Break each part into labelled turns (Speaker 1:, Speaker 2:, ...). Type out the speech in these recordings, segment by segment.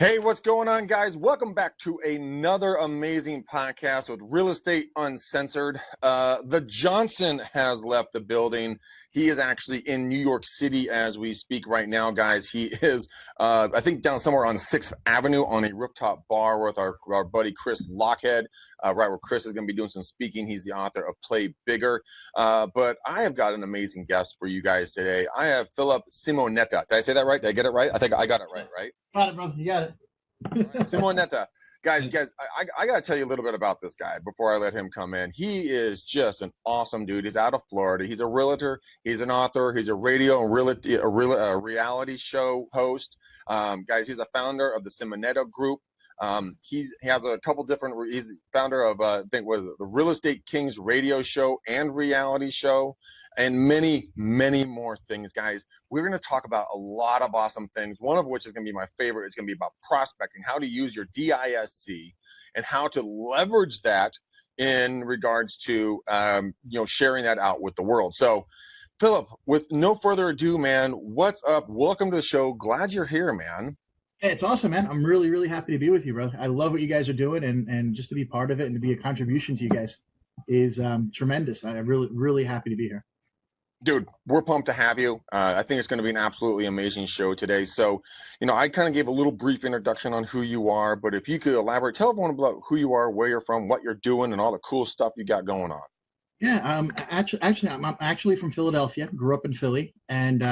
Speaker 1: Hey, what's going on, guys? Welcome back to another amazing podcast with Real Estate Uncensored. The Johnson has left the building. He is actually in New York City as we speak right now, guys. He is, I think, down somewhere on 6th Avenue on a rooftop bar with our buddy Chris Lockhead, right where Chris is going to be doing some speaking. He's the author of Play Bigger. But I have got an amazing guest for you guys today. I have Philip Simonetta. Did I say that right? Did I get it right? I think I got it right?
Speaker 2: Got it, bro. You got it.
Speaker 1: Simonetta. Guys, I got to tell you a little bit about this guy before I let him come in. He is just an awesome dude. He's out of Florida. He's a realtor. He's an author. He's a radio and reality show host. Guys, he's the founder of the Simonetta Group. He has a couple different. He's founder of I think was the Real Estate Kings radio show and reality show, and many more things, guys. We're going to talk about a lot of awesome things. One of which is going to be my favorite. It's going to be about prospecting, how to use your DISC, and how to leverage that in regards to sharing that out with the world. So, Philip, with no further ado, man, what's up? Welcome to the show. Glad you're here, man.
Speaker 2: Hey, it's awesome, man. I'm really happy to be with you, brother. I love what you guys are doing, and just to be part of it and to be a contribution to you guys is tremendous. I'm really happy to be here.
Speaker 1: Dude, we're pumped to have you. I think it's going to be an absolutely amazing show today. So, I kind of gave a little brief introduction on who you are, but if you could elaborate, tell everyone about who you are, where you're from, what you're doing, and all the cool stuff you got going on.
Speaker 2: Yeah, I'm actually from Philadelphia. Grew up in Philly, and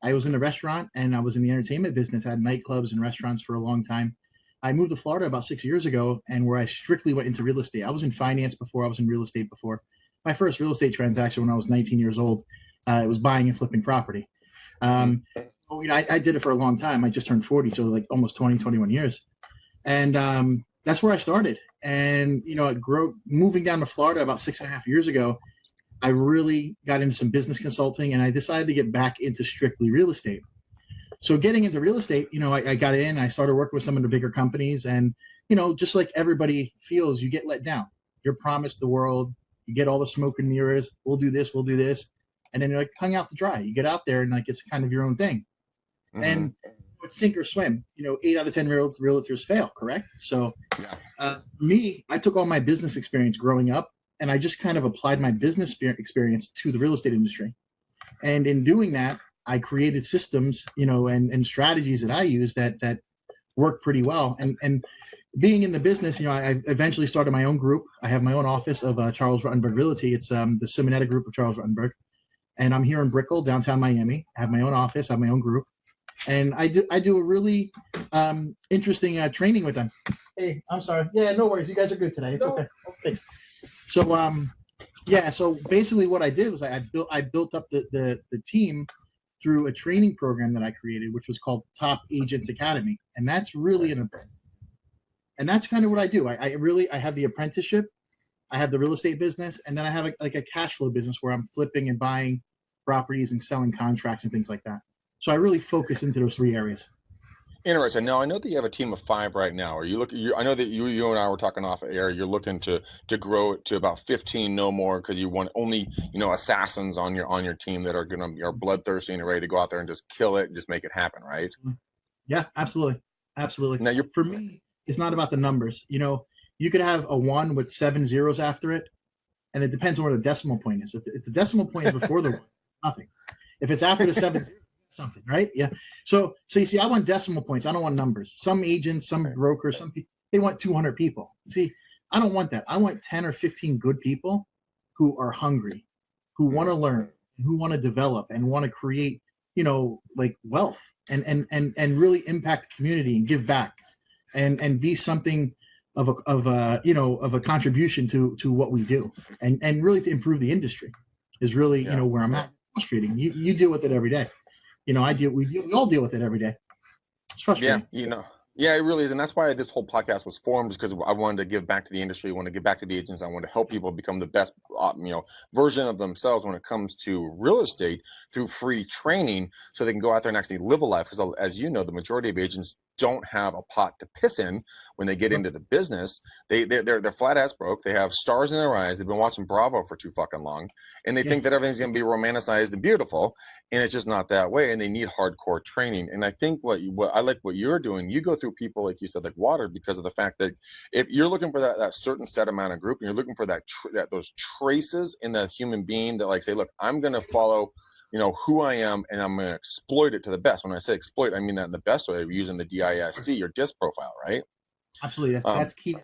Speaker 2: I was in the restaurant and I was in the entertainment business. I had nightclubs and restaurants for a long time. I moved to Florida about 6 years ago, and where I strictly went into real estate. I was in finance before. I was in real estate before. My first real estate transaction when I was 19 years old, it was buying and flipping property. I did it for a long time. I just turned 40, so like almost 21 years. And that's where I started. And, moving down to Florida about 6.5 years ago, I really got into some business consulting, and I decided to get back into strictly real estate. So getting into real estate, I got in, I started working with some of the bigger companies, and, just like everybody feels, you get let down. You're promised the world, you get all the smoke and mirrors, we'll do this, and then you're like hung out to dry. You get out there and like it's kind of your own thing. Mm-hmm. And it's sink or swim. 8 out of 10 realtors fail, correct? So me, I took all my business experience growing up, and I just kind of applied my business experience to the real estate industry. And in doing that, I created systems, and strategies that I use that work pretty well. And being in the business, I eventually started my own group. I have my own office of Charles Rutenberg Realty. It's the Simonetta Group of Charles Rutenberg. And I'm here in Brickell, downtown Miami. I have my own office, I have my own group. And I do a really interesting training with them. Hey, I'm sorry. Yeah, no worries. You guys are good today. It's okay. Thanks. So basically what I did was I built up the team through a training program that I created, which was called Top Agent Academy. And that's really and that's kind of what I do. I have the apprenticeship, I have the real estate business, and then I have a cash flow business where I'm flipping and buying properties and selling contracts and things like that. So I really focus into those 3 areas.
Speaker 1: Interesting. Now, I know that you have a team of 5 right now. Are you looking? I know that you and I were talking off air. You're looking to grow it to about 15, no more, because you want only assassins on your team that are are bloodthirsty and ready to go out there and just kill it and just make it happen, right?
Speaker 2: Yeah, absolutely. Now, for me, it's not about the numbers. You could have a 1 with 7 zeros after it, and it depends on where the decimal point is. If the decimal point is before the 1, nothing. If it's after the 7 zeros, something, right? Yeah. So you see, I want decimal points. I don't want numbers. Some agents, some brokers, some people, they want 200 people. See, I don't want that. I want 10 or 15 good people who are hungry, who want to learn, who want to develop, and want to create, like wealth and really impact the community and give back and be something of a contribution to what we do and really to improve the industry is really, where I'm at. Frustrating. You deal with it every day. We all deal with it every day. It's frustrating.
Speaker 1: Yeah, it really is. And that's why this whole podcast was formed, because I wanted to give back to the industry. I wanted to give back to the agents. I wanted to help people become the best, version of themselves when it comes to real estate through free training, so they can go out there and actually live a life. Because as you know, the majority of agents don't have a pot to piss in when they get into the business. They're flat ass broke. They have stars in their eyes. They've been watching Bravo for too fucking long, and they think that everything's going to be romanticized and beautiful. and it's just not that way, and they need hardcore training. And I think what I like what you're doing, you go through people like you said, like water, because of the fact that if you're looking for that certain set amount of group, and you're looking for that those traces in the human being that like say, look, I'm going to follow who I am, and I'm going to exploit it to the best. When I say exploit, I mean that in the best way, using the DISC or DISC profile, right?
Speaker 2: Absolutely, that's key.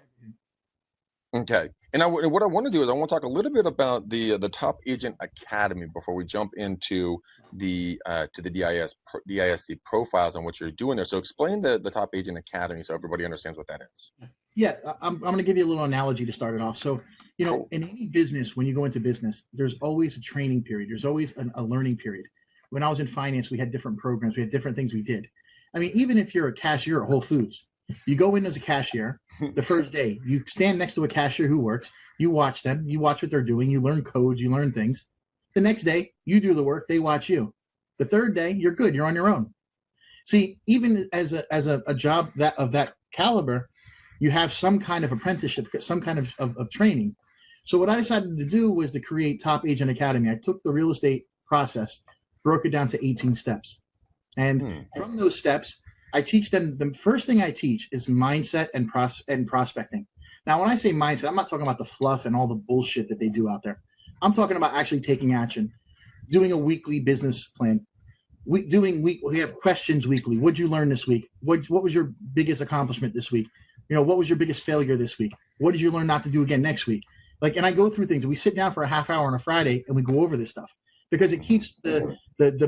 Speaker 1: Okay. And what I want to do is I want to talk a little bit about the Top Agent Academy before we jump into the to the DISC profiles and what you're doing there. So explain the Top Agent Academy so everybody understands what that is.
Speaker 2: Yeah, I'm going to give you a little analogy to start it off. So,
Speaker 1: Cool.
Speaker 2: In any business, when you go into business, there's always a training period. There's always a learning period. When I was in finance, we had different programs. We had different things we did. I mean, even if you're a cashier at Whole Foods, you go in as a cashier the first day. You stand next to a cashier who works. You watch them. You watch what they're doing. You learn codes. You learn things. The next day, you do the work. They watch you. The third day, you're good. You're on your own. See, even as a job of that caliber, you have some kind of apprenticeship, some kind of training. So what I decided to do was to create Top Agent Academy. I took the real estate process, broke it down to 18 steps. And from those steps, I teach them, the first thing I teach is mindset and prospecting. Now, when I say mindset, I'm not talking about the fluff and all the bullshit that they do out there. I'm talking about actually taking action, doing a weekly business plan. We have questions weekly. What'd you learn this week? What was your biggest accomplishment this week? What was your biggest failure this week? What did you learn not to do again next week? And I go through things. We sit down for a half hour on a Friday and we go over this stuff because it keeps the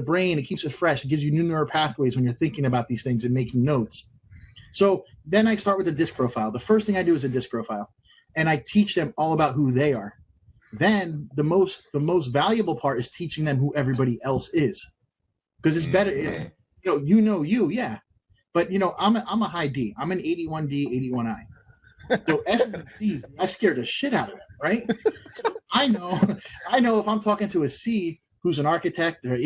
Speaker 2: brain, it keeps it fresh. It gives you new neural pathways when you're thinking about these things and making notes. So then I start with the DISC profile. The first thing I do is a DISC profile, and I teach them all about who they are. Then the most valuable part is teaching them who everybody else is, because it's better. Yeah, but I'm a high D. I'm an 81D, 81I. So S's and C's, I scared the shit out of them, right? So I know if I'm talking to a C who's an architect or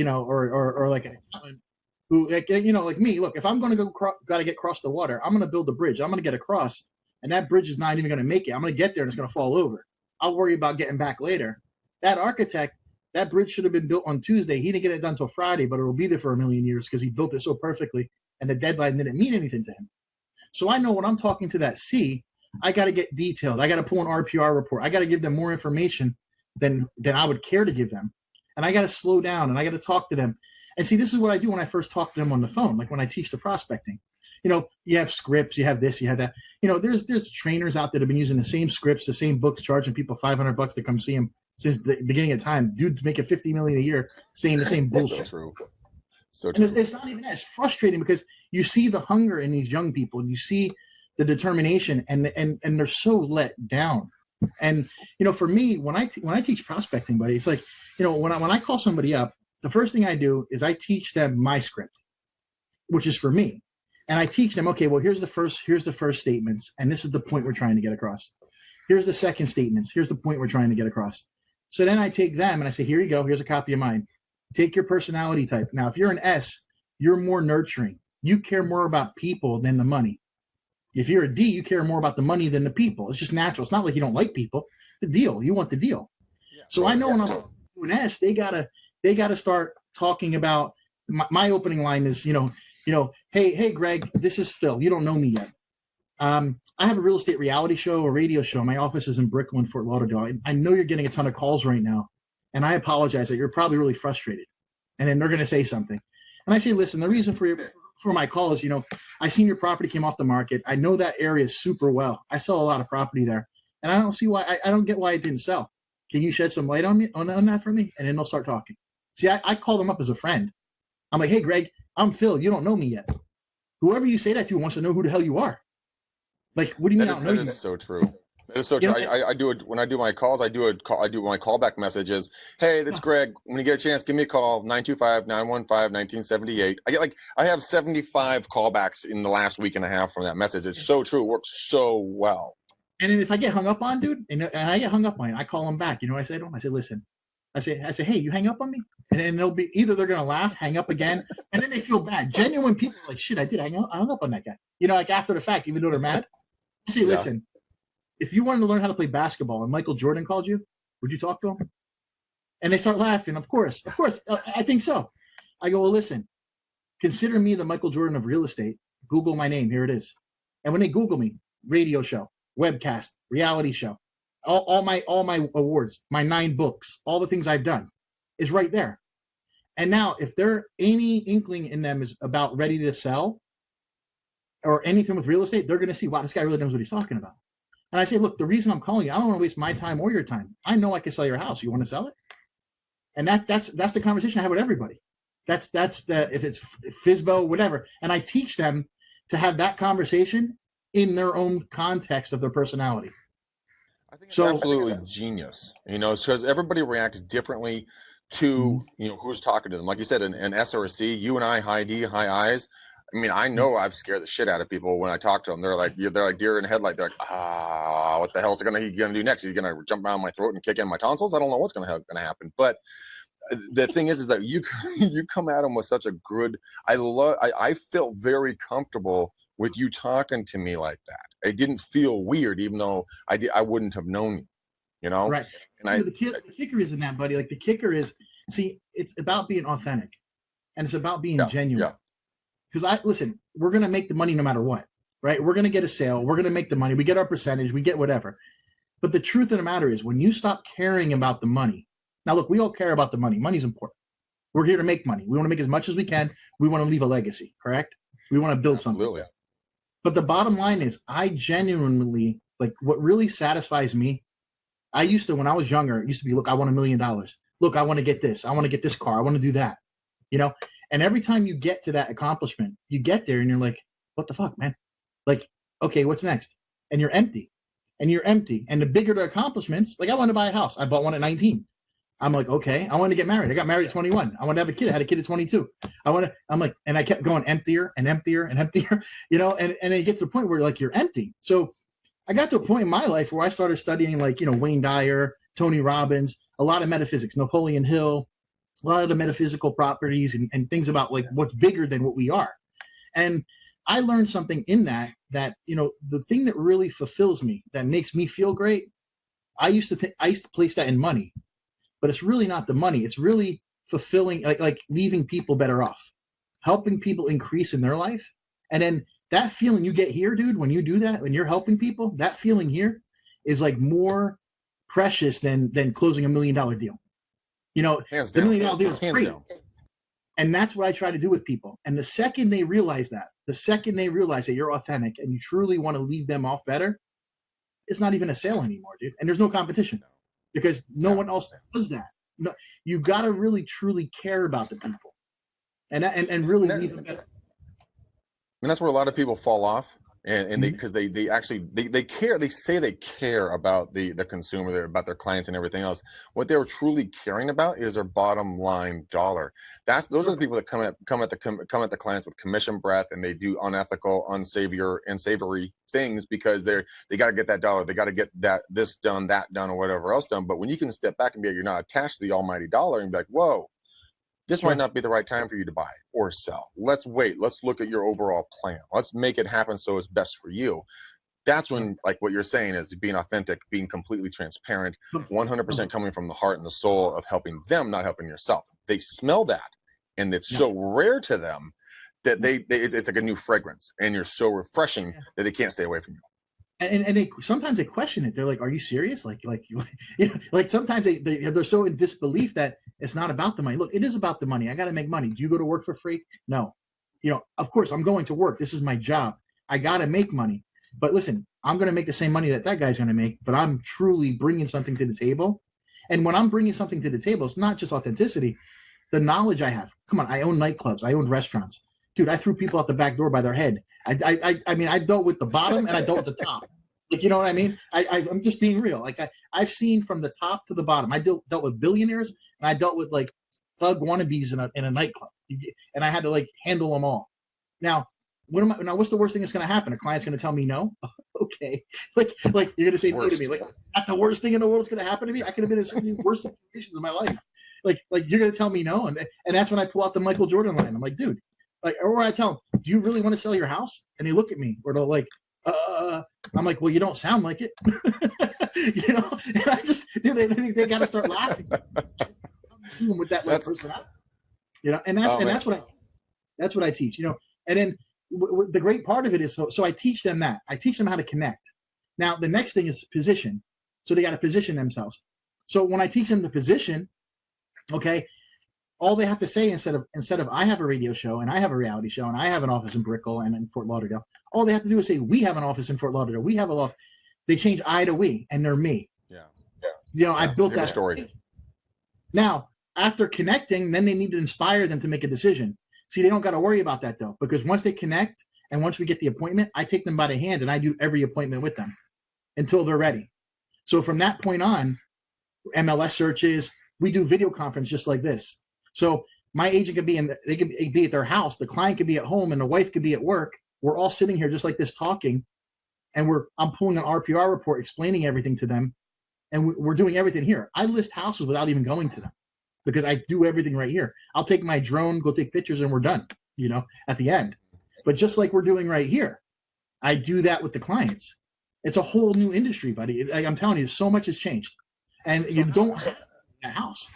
Speaker 2: like an accountant who like me, look, if I'm going to got to get across the water, I'm going to build a bridge. I'm going to get across, and that bridge is not even going to make it. I'm going to get there and it's going to fall over. I'll worry about getting back later. That architect, that bridge should have been built on Tuesday. He didn't get it done until Friday, but it'll be there for a million years because he built it so perfectly, and the deadline didn't mean anything to him. So I know when I'm talking to that C, I got to get detailed. I got to pull an RPR report. I got to give them more information than I would care to give them. And I got to slow down and I got to talk to them. And see, this is what I do when I first talk to them on the phone, like when I teach the prospecting. You have scripts, you have this, you have that. There's trainers out there that have been using the same scripts, the same books, charging people $500 to come see them since the beginning of time. Dude's making $50 million a year saying the same bullshit.
Speaker 1: So true.
Speaker 2: And it's not even that. It's frustrating because you see the hunger in these young people. You see the determination, and they're so let down. And for me, when I teach prospecting, buddy, it's like when I call somebody up, the first thing I do is I teach them my script, which is for me, and I teach them, okay, well, here's the first statements, and this is the point we're trying to get across. Here's the second statements. Here's the point we're trying to get across. So then I take them and I say, here you go. Here's a copy of mine. Take your personality type. Now, if you're an S, you're more nurturing. You care more about people than the money. If you're a D, you care more about the money than the people. It's just natural. It's not like you don't like people. The deal. You want the deal. Yeah, so I know when I'm talking to an S, they gotta start talking about my opening line is, hey, Greg, this is Phil. You don't know me yet. I have a real estate reality show, a radio show. My office is in Brickell and Fort Lauderdale. I know you're getting a ton of calls right now, and I apologize that you're probably really frustrated. And then they're going to say something. And I say, listen, the reason for my call is, I seen your property came off the market. I know that area super well. I sell a lot of property there, and I don't see why. I don't get why it didn't sell. Can you shed some light on that for me? And then they'll start talking. See, I call them up as a friend. I'm like, hey, Greg, I'm Phil. You don't know me yet. Whoever you say that to wants to know who the hell you are. Like, what do you mean I don't know you?
Speaker 1: That is so true. That is so true. I do it when I do my calls. I do my callback messages. Hey, that's Greg. When you get a chance, give me a call. 925-915-1978. I have 75 callbacks in the last week and a half from that message. It's so true. It works so well.
Speaker 2: And then if I get hung up on, dude, and I get hung up on, I call them back. I say to them, I say, listen, I say, hey, you hang up on me? And then they'll be either they're gonna laugh, hang up again, and then they feel bad. Genuine people are like, shit, I hung up on that guy. Like after the fact, even though they're mad. I say, listen, if you wanted to learn how to play basketball and Michael Jordan called you, would you talk to him? And they start laughing. Of course, I think so. I go, well, listen, consider me the Michael Jordan of real estate. Google my name. Here it is. And when they Google me, radio show, webcast, reality show, all my awards, my 9 books, all the things I've done is right there. And now if there any inkling in them is about ready to sell or anything with real estate, they're going to see, wow, this guy really knows what he's talking about. And I say, look, the reason I'm calling you, I don't want to waste my time or your time. I know I can sell your house. You want to sell it? And that's the conversation I have with everybody. That's the, if it's FISBO, whatever. And I teach them to have that conversation in their own context of their personality.
Speaker 1: I think it's absolutely genius, because everybody reacts differently to, who's talking to them. Like you said, an S or a C, you and I, high D, high I's. I mean, I know I've scared the shit out of people when I talk to them. They're like deer in the headlight. They're like, what the hell is he gonna do next? He's gonna jump around my throat and kick in my tonsils. I don't know what's gonna happen. But the thing is that you come at them with such a good. I felt very comfortable with you talking to me like that. It didn't feel weird, even though I wouldn't have known you.
Speaker 2: Right. And the kicker isn't that, buddy. Like the kicker is, see, it's about being authentic, and it's about being genuine. Because listen, we're gonna make the money no matter what, right? We're gonna get a sale, we're gonna make the money, we get our percentage, we get whatever. But the truth of the matter is, when you stop caring about the money, now look, we all care about the money. Money's important. We're here to make money. We want to make as much as we can. We want to leave a legacy, correct? We want to build something. But the bottom line is, I genuinely, like, what really satisfies me, I used to, when I was younger, it used to be, look, I want $1 million. Look, I want to get this. I want to get this car. I want to do that. And every time you get to that accomplishment, you get there and you're like, what the fuck, man? Like, okay, what's next? And you're empty. And the bigger the accomplishments, like I want to buy a house. I bought one at 19. I'm like, okay, I want to get married. I got married at 21. I want to have a kid. I had a kid at 22. And I kept going emptier and emptier and emptier, and it gets to a point where like you're empty. So I got to a point in my life where I started studying like, Wayne Dyer, Tony Robbins, a lot of metaphysics, Napoleon Hill, a lot of the metaphysical properties and things about like what's bigger than what we are. And I learned something in that, the thing that really fulfills me, that makes me feel great, I used to place that in money, but it's really not the money. It's really fulfilling, like leaving people better off, helping people increase in their life. And then that feeling you get here, dude, when you do that, when you're helping people, that feeling here is like more precious than closing $1 million deal. The $1 million deal is great. And that's what I try to do with people. And the second they realize that you're authentic and you truly want to leave them off better, it's not even a sale anymore, dude. And there's no competition because no one else does that. No, you got to really, truly care about the people and really leave them better.
Speaker 1: And that's where a lot of people fall off. And because they care, they say they care about the consumer, about their clients and everything else. What they're truly caring about is their bottom line dollar. Those are the people that come at the clients with commission breath, and they do unethical, unsavory things because they got to get that dollar, they got to get this done, that done, or whatever else done. But when you can step back and be, you're not attached to the almighty dollar, and be like, whoa, this might not be the right time for you to buy or sell. Let's wait. Let's look at your overall plan. Let's make it happen so it's best for you. That's when, like what you're saying, is being authentic, being completely transparent, 100% coming from the heart and the soul of helping them, not helping yourself. They smell that, and it's so rare to them that it's like a new fragrance, and you're so refreshing that they can't stay away from you.
Speaker 2: And they sometimes they question it. They're like, "Are you serious?" Like sometimes they're so in disbelief that it's not about the money. Look, it is about the money. I got to make money. Do you go to work for free? No. Of course I'm going to work. This is my job. I got to make money. But listen, I'm going to make the same money that guy's going to make. But I'm truly bringing something to the table. And when I'm bringing something to the table, it's not just authenticity. The knowledge I have. Come on, I own nightclubs. I own restaurants. Dude, I threw people out the back door by their head. I mean, I dealt with the bottom and I dealt with the top. Like, you know what I mean? I'm just being real. Like I've seen from the top to the bottom. I dealt with billionaires, and I dealt with like thug wannabes in a nightclub, and I had to like handle them all. Now, what's the worst thing that's going to happen? A client's going to tell me no? Okay. Like you're going to say no to me. Like, that's the worst thing in the world that's going to happen to me? I could have been in so many worse situations in my life. Like you're going to tell me no? And that's when I pull out the Michael Jordan line. I'm like, dude, or I tell them, do you really want to sell your house? And they look at me, or they're like, I'm like, well, you don't sound like it. And I just, dude, they got to start laughing. With that personality. And that's what I teach. And then the great part of it is so I teach them that. I teach them how to connect. Now the next thing is position. So they got to position themselves. So when I teach them the position, okay, all they have to say instead of I have a radio show and I have a reality show and I have an office in Brickell and in Fort Lauderdale, all they have to do is say we have an office in Fort Lauderdale. We have a loft. They change I to we, and they're me.
Speaker 1: Yeah.
Speaker 2: I built that
Speaker 1: story.
Speaker 2: Now, after connecting, then they need to inspire them to make a decision. See, they don't got to worry about that though, because once they connect and once we get the appointment, I take them by the hand and I do every appointment with them until they're ready. So from that point on, MLS searches, we do video conference just like this. So my agent could be they could be at their house, the client could be at home, and the wife could be at work. We're all sitting here just like this talking, and I'm pulling an RPR report explaining everything to them, and we're doing everything here. I list houses without even going to them because I do everything right here. I'll take my drone, go take pictures, and we're done, at the end. But just like we're doing right here, I do that with the clients. It's a whole new industry, buddy. I'm telling you, so much has changed, and you don't have a house.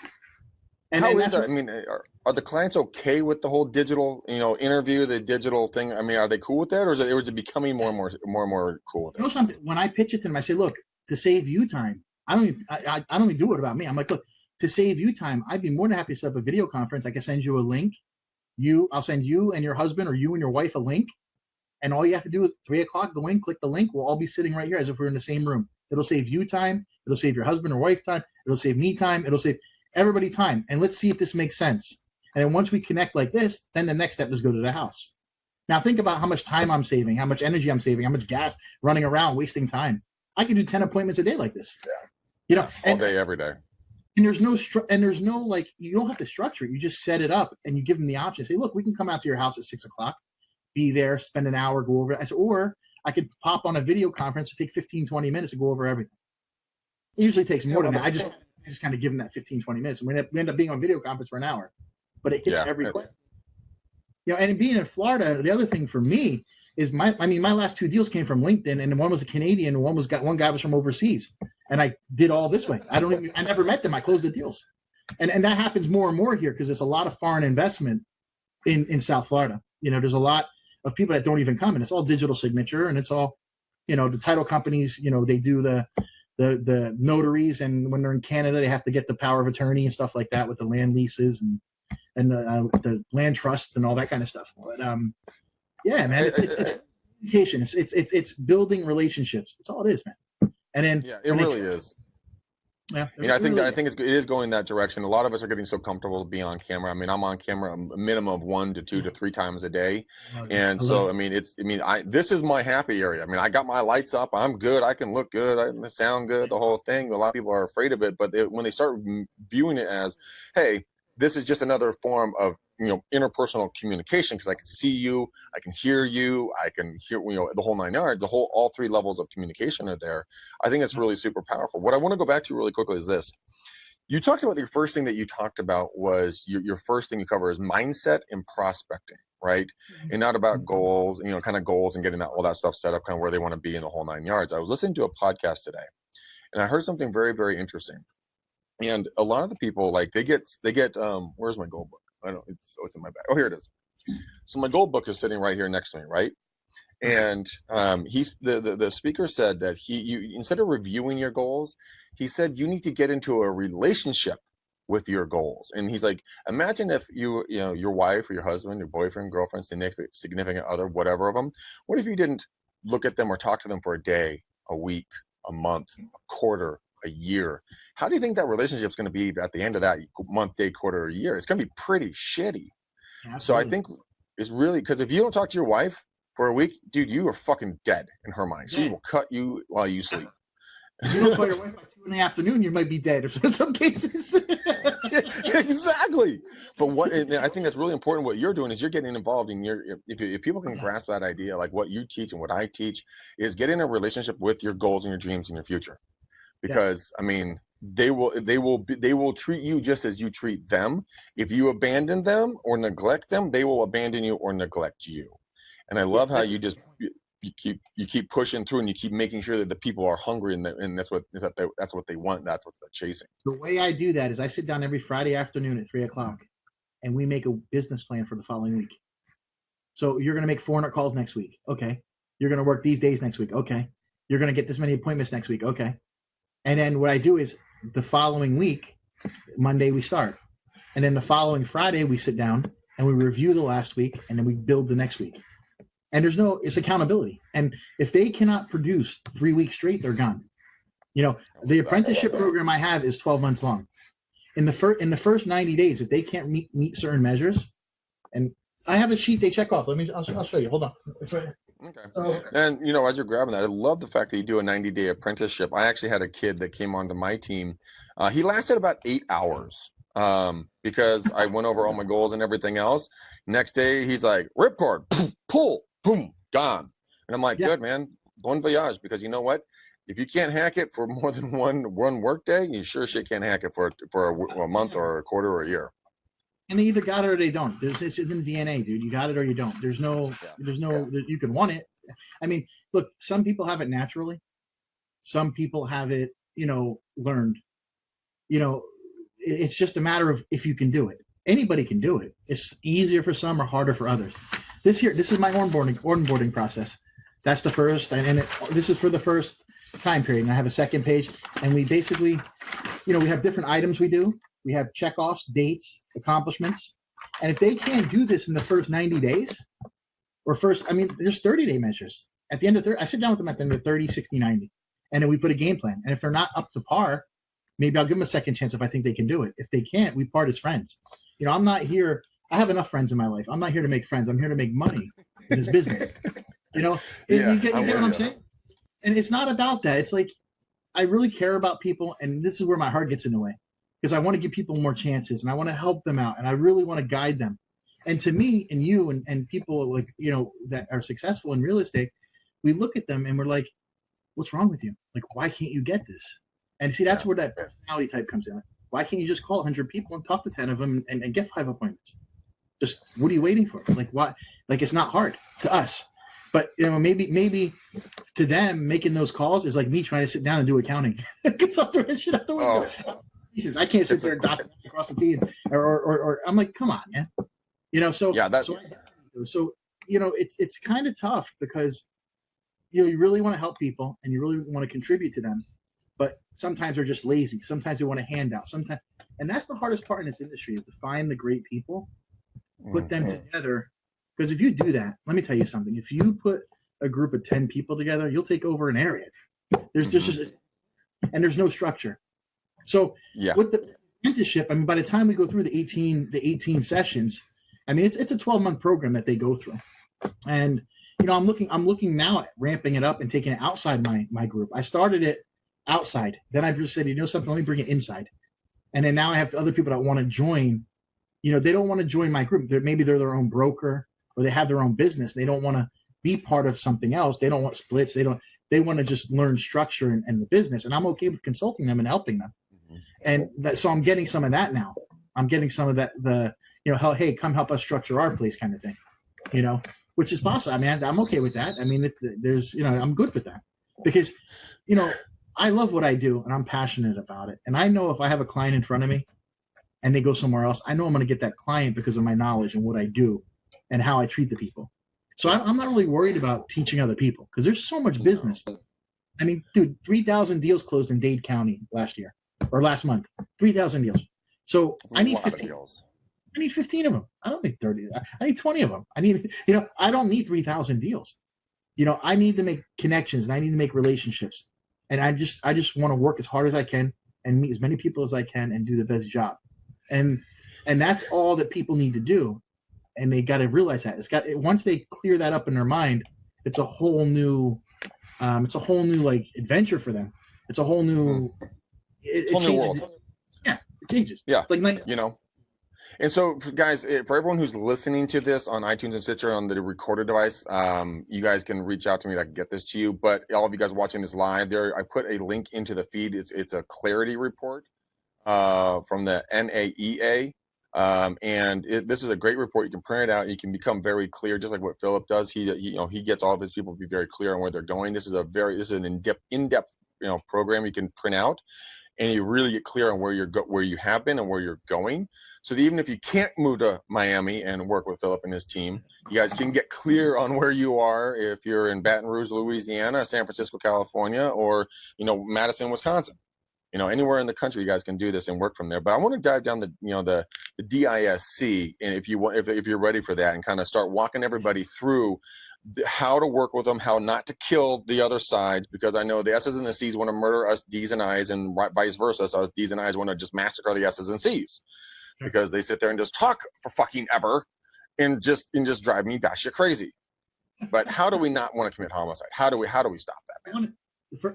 Speaker 2: And
Speaker 1: how is that? I mean, are the clients okay with the whole digital, interview, the digital thing? I mean, are they cool with that, or is it becoming more and more cool with it?
Speaker 2: You know something? When I pitch it to them, I say, look, to save you time, I don't even do it about me. I'm like, look, to save you time, I'd be more than happy to set up a video conference. I can send you a link. I'll send you and your husband or you and your wife a link, and all you have to do is 3 o'clock, go in, click the link. We'll all be sitting right here as if we're in the same room. It'll save you time. It'll save your husband or wife time. It'll save me time. It'll save everybody time. And let's see if this makes sense. And then once we connect like this, then the next step is go to the house. Now think about how much time I'm saving, how much energy I'm saving, how much gas running around, wasting time. I can do 10 appointments a day like this.
Speaker 1: Yeah. All day, every day.
Speaker 2: And there's no like, you don't have to structure it. You just set it up and you give them the option. Say, look, we can come out to your house at 6 o'clock, be there, spend an hour, go over it. I said, or I could pop on a video conference, take 15, 20 minutes to go over everything. It usually takes more than that. I just kind of give them that 15, 20 minutes. And we end up being on video conference for an hour, but it hits every question. And being in Florida, the other thing for me is my last 2 deals came from LinkedIn, and one was a Canadian, and one guy was from overseas, and I did all this way. I never met them. I closed the deals, and that happens more and more here because there's a lot of foreign investment in South Florida. There's a lot of people that don't even come, and it's all digital signature, and it's all, the title companies, they do the notaries, and when they're in Canada, they have to get the power of attorney and stuff like that with the land leases and the land trusts and all that kind of stuff. But yeah, man, it's communication. It's building relationships. That's all it is, man. And then
Speaker 1: it really is.
Speaker 2: Yeah,
Speaker 1: I think it is going that direction. A lot of us are getting so comfortable to be on camera. I mean, I'm on camera a minimum of 1 to 2 to 3 times a day, and so this is my happy area. I mean, I got my lights up. I'm good. I can look good. I sound good. The whole thing. A lot of people are afraid of it, but when they start viewing it as, hey, this is just another form of interpersonal communication, because I can see you, I can hear you, I can hear the whole 9 yards, all 3 levels of communication are there. I think it's really super powerful. What I want to go back to really quickly is this. You talked about your first thing that you talked about was your first thing you cover is mindset and prospecting, right? And not about goals, kind of goals and getting all that stuff set up, kind of where they want to be in the whole 9 yards. I was listening to a podcast today, and I heard something very, very interesting. And a lot of the people, like they get where's my goal book? I don't, it's in my bag. Oh, here it is. So my goal book is sitting right here next to me, right? And the speaker said that you instead of reviewing your goals, he said you need to get into a relationship with your goals. And he's like, imagine if your wife or your husband, your boyfriend, girlfriend, significant other, whatever of them, what if you didn't look at them or talk to them for a day, a week, a month, a quarter, a year? How do you think that relationship's going to be at the end of that month, day, quarter, or year? It's going to be pretty shitty. Absolutely. So I think it's really, because if you don't talk to your wife for a week, dude, you are fucking dead in her mind. She will cut you while you sleep.
Speaker 2: If you don't call your wife by 2 in the afternoon, you might be dead in some cases.
Speaker 1: Exactly. But I think that's really important. What you're doing is you're getting involved in if people can grasp that idea, like what you teach and what I teach, is get in a relationship with your goals and your dreams and your future. Because I mean, they will treat you just as you treat them. If you abandon them or neglect them, they will abandon you or neglect you. And I love how you keep pushing through, and you keep making sure that the people are hungry, and that's what they want. That's what they're chasing.
Speaker 2: The way I do that is I sit down every Friday afternoon at 3 o'clock, and we make a business plan for the following week. So you're going to make 400 calls next week. Okay. You're going to work these days next week. Okay. You're going to get this many appointments next week. Okay. And then what I do is the following week, Monday we start. And then the following Friday we sit down and we review the last week, and then we build the next week. And it's accountability. And if they cannot produce 3 weeks straight, they're gone. The apprenticeship program I have is 12 months long. In the first 90 days, if they can't meet certain measures, and I have a sheet they check off. I'll show you. Hold on. It's right here.
Speaker 1: Okay. And as you're grabbing that, I love the fact that you do a 90-day apprenticeship. I actually had a kid that came onto my team. He lasted about 8 hours because I went over all my goals and everything else. Next day, he's like, ripcord, pull, boom, gone. And I'm like, good, man, bon voyage, because you know what? If you can't hack it for more than one work day, you sure shit can't hack it for a month or a quarter or a year.
Speaker 2: And they either got it or they don't. It's in the DNA, dude. You got it or you don't. There's no, you can want it. I mean, look, some people have it naturally. Some people have it, learned. It's just a matter of if you can do it. Anybody can do it. It's easier for some or harder for others. This is my onboarding process. That's the first, this is for the first time period. And I have a second page, and we basically, we have different items we do. We have checkoffs, dates, accomplishments. And if they can't do this in the first 90 days, there's 30-day measures. At the end of I sit down with them at the end of 30, 60, 90. And then we put a game plan. And if they're not up to par, maybe I'll give them a second chance if I think they can do it. If they can't, we part as friends. I'm not here. I have enough friends in my life. I'm not here to make friends. I'm here to make money in this business. You get what I'm saying? And it's not about that. It's like, I really care about people. And this is where my heart gets in the way. Because I want to give people more chances, and I want to help them out, and I really want to guide them. And to me and you and people like, that are successful in real estate, we look at them and we're like, what's wrong with you? Like, why can't you get this? And see, that's where that personality type comes in. Why can't you just call 100 people and talk to 10 of them and get 5 appointments? Just, what are you waiting for? Like, why? Like, it's not hard to us. But, maybe to them, making those calls is like me trying to sit down and do accounting. Because I'm throwing shit out the window. I can't sit there and dock across the T, or I'm like, come on, man. It's kind of tough because you really want to help people and you really want to contribute to them, but sometimes they're just lazy. Sometimes they want a handout. And that's the hardest part in this industry, is to find the great people, put them together. Because if you do that, let me tell you something. If you put a group of 10 people together, you'll take over an area. There's no structure. So with the apprenticeship, by the time we go through the 18 sessions, it's a 12-month program that they go through. And, I'm looking now at ramping it up and taking it outside my group. I started it outside. Then I just said, something, let me bring it inside. And then now I have other people that want to join. They don't want to join my group. Maybe they're their own broker, or they have their own business. They don't want to be part of something else. They don't want splits. They want to just learn structure and the business. And I'm okay with consulting them and helping them. And so I'm getting some of that now. I'm getting some of that, hey, come help us structure our place kind of thing, which is possible. I'm okay with that. I'm good with that because, I love what I do and I'm passionate about it. And I know if I have a client in front of me and they go somewhere else, I know I'm going to get that client because of my knowledge and what I do and how I treat the people. So I'm not really worried about teaching other people because there's so much business. Dude, 3,000 deals closed in Dade County last month, 3,000 deals. So I need 15. I need 15 of them. I don't need 30. I need 20 of them. I don't need 3,000 deals. I need to make connections and I need to make relationships. And I just want to work as hard as I can and meet as many people as I can and do the best job. And that's all that people need to do. And they got to realize that once they clear that up in their mind, it's a whole new like adventure for them. It's a whole new, it
Speaker 1: whole new
Speaker 2: changes.
Speaker 1: world.
Speaker 2: Yeah, it changes.
Speaker 1: Yeah.
Speaker 2: It's like night.
Speaker 1: And so, guys, for everyone who's listening to this on iTunes and Stitcher on the recorded device, you guys can reach out to me. I can get this to you. But all of you guys watching this live, there, I put a link into the feed. It's a clarity report from the NAEA. This is a great report. You can print it out. You can become very clear, just like what Philip does. He gets all of his people to be very clear on where they're going. This is an in-depth program you can print out, and you really get clear on where you have been and where you're going. so that even if you can't move to Miami and work with Philip and his team, you guys can get clear on where you are if you're in Baton Rouge, Louisiana, San Francisco, California, or Madison, Wisconsin. Anywhere in the country, you guys can do this and work from there. But I want to dive down the DISC, and if you're ready for that, and kind of start walking everybody through how to work with them, how not to kill the other sides, because I know the S's and the C's want to murder us D's and I's, and vice versa. So us D's and I's want to just massacre the S's and C's because they sit there and just talk for fucking ever and just drive me batshit crazy. But how do we not want to commit homicide? How do we stop that, man?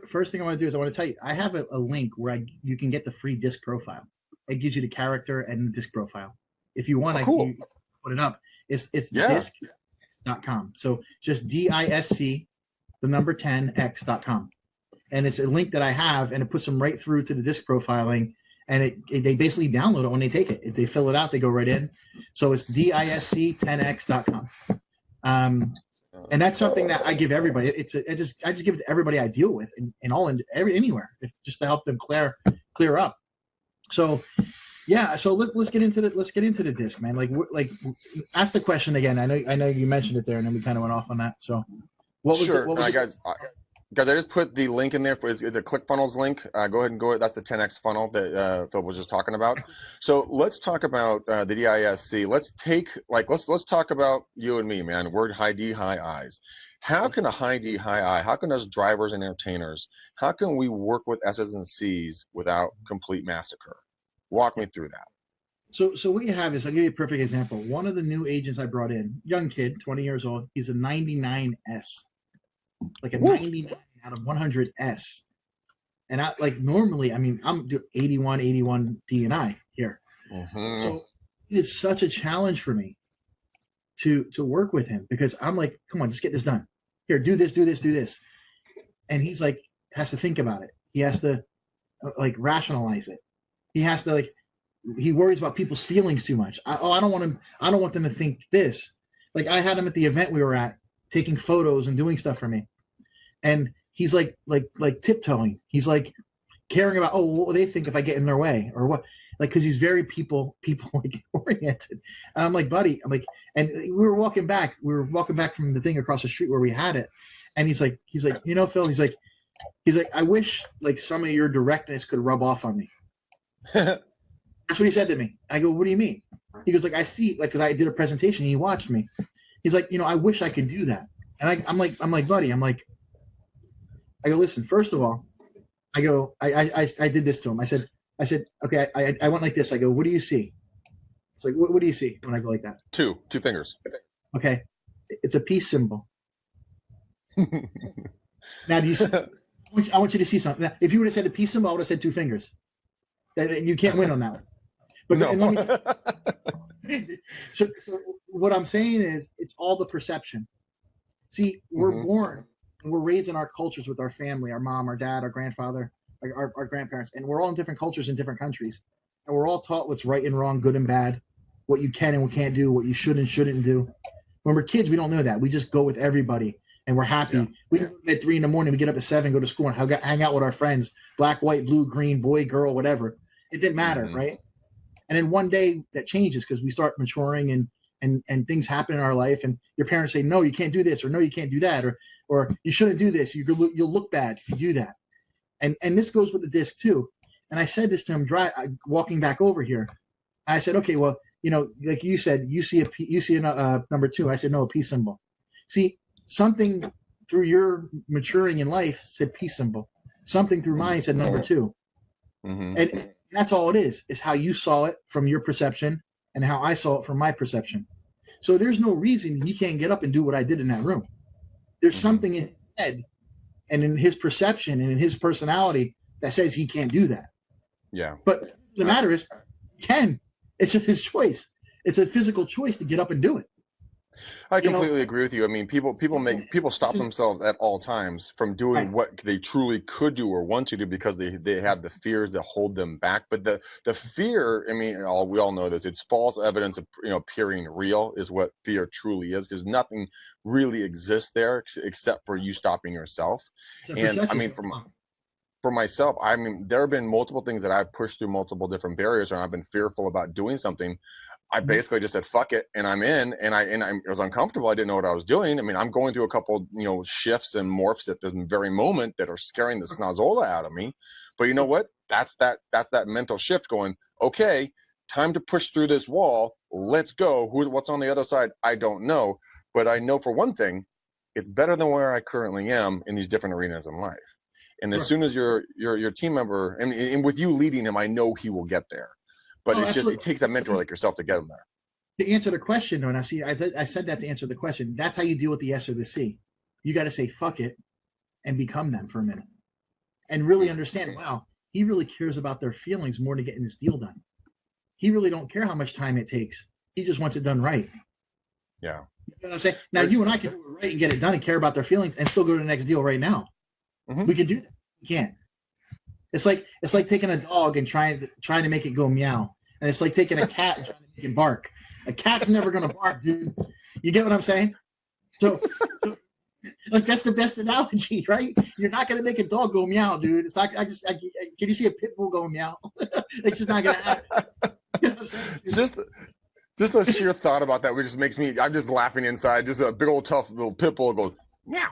Speaker 2: First thing I want to do is I want to tell you, I have a link where you can get the free disc profile. It gives you the character and the disc profile. If you want,
Speaker 1: cool.
Speaker 2: I can put it up. It's disc.com. So just DISC, the number 10x.com. And it's a link that I have, and it puts them right through to the disc profiling. And they basically download it when they take it. If they fill it out, they go right in. So it's DISC10x.com. And that's something that I give everybody. I just give it to everybody I deal with anywhere, just to help them clear up. So yeah, so let's get into the disc, man. Like ask the question again. I know you mentioned it there, and then we kind of went off on that. So what was
Speaker 1: Guys, I just put the link in there for the ClickFunnels link. Go ahead and go. That's the 10x funnel that Phil was just talking about. So let's talk about the DISC. Let's talk about you and me, man. We're high D, high I's. How can a high D, high I? How can us drivers and entertainers? How can we work with S's and C's without complete massacre? Walk me through that.
Speaker 2: So what you have is, I'll give you a perfect example. One of the new agents I brought in, young kid, 20 years old. He's a 99S. Like a 99 out of 100 S. And normally, I'm 81 D and I here.
Speaker 1: Mm-hmm.
Speaker 2: So it is such a challenge for me to work with him, because I'm like, come on, just get this done. Here, do this. And he's like, has to think about it. He has to rationalize it. He has to he worries about people's feelings too much. I don't want them to think this. Like, I had him at the event we were at, taking photos and doing stuff for me, and he's like tiptoeing. He's like caring about, what will they think if I get in their way, or what, because he's very people oriented. And I'm like, buddy, and we were walking back from the thing across the street where we had it, and he's like, Phil, he's like, I wish some of your directness could rub off on me. That's what he said to me. I go, what do you mean? He goes, I see, because I did a presentation, he watched me. He's like, I wish I could do that. And I'm like, buddy, I go, listen, first of all, I did this to him. I said, okay, I went like this. I go, what do you see? It's like, what do you see when I go like that?
Speaker 1: Two fingers.
Speaker 2: Okay. It's a peace symbol. Now, do you see, I want you to see something. Now, if you would have said a peace symbol, I would have said two fingers. You can't win on that one. But
Speaker 1: No.
Speaker 2: So what I'm saying is, it's all the perception. See, we're born and we're raised in our cultures with our family, our mom, our dad, our grandfather, our grandparents, and we're all in different cultures in different countries. And we're all taught what's right and wrong, good and bad, what you can and what can't do, what you should and shouldn't do. When we're kids, we don't know that. We just go with everybody, and we're happy. Yeah. We go at 3 a.m, we get up at 7, go to school, and hang out with our friends, black, white, blue, green, boy, girl, whatever. It didn't matter, right? And then one day that changes, because we start maturing and things happen in our life, and your parents say, no, you can't do this, or no, you can't do that, or you shouldn't do this. You'll look bad if you do that. And this goes with the disc too. And I said this to him walking back over here. I said, okay, well, like you said, you see a number 2. I said, no, a peace symbol. See, something through your maturing in life said peace symbol. Something through mine said number 2. Mm-hmm. And that's all it is how you saw it from your perception and how I saw it from my perception. So there's no reason he can't get up and do what I did in that room. There's something in his head and in his perception and in his personality that says he can't do that.
Speaker 1: Yeah.
Speaker 2: But the matter is, he can. It's just his choice. It's a physical choice to get up and do it.
Speaker 1: I completely agree with you. I mean, people stop themselves at all times from doing what they truly could do or want to do, because they have the fears that hold them back. But the fear, I mean, we all know this. It's false evidence of appearing real is what fear truly is, because nothing really exists there except for you stopping yourself. And I mean, from for myself, I mean, there have been multiple things that I've pushed through multiple different barriers, and I've been fearful about doing something. I basically just said fuck it, and I'm in, it was uncomfortable. I didn't know what I was doing. I mean, I'm going through a couple, shifts and morphs at this very moment that are scaring the snozzola out of me. But you know what? That's that mental shift going, okay, time to push through this wall. Let's go. What's on the other side? I don't know, but I know for one thing, it's better than where I currently am in these different arenas in life. And as soon as your team member, and with you leading him, I know he will get there. But it takes a mentor like yourself to get him there.
Speaker 2: To answer the question, though, and I said that to answer the question. That's how you deal with the S or the C. You got to say fuck it and become them for a minute, and really understand. Wow, he really cares about their feelings more than getting this deal done. He really don't care how much time it takes. He just wants it done right.
Speaker 1: Yeah.
Speaker 2: You know what I'm saying? Now you and I can do it right and get it done and care about their feelings and still go to the next deal right now. Mm-hmm. We can do that. We can't. It's like taking a dog and trying to make it go meow. And it's like taking a cat and trying to make it bark. A cat's never gonna bark, dude. You get what I'm saying? So like that's the best analogy, right? You're not gonna make a dog go meow, dude. It's not. Can you see a pit bull go meow? It's just not gonna happen. You know what I'm saying?
Speaker 1: Just the sheer thought about that, which just makes me. I'm just laughing inside. Just a big old tough little pit bull goes meow.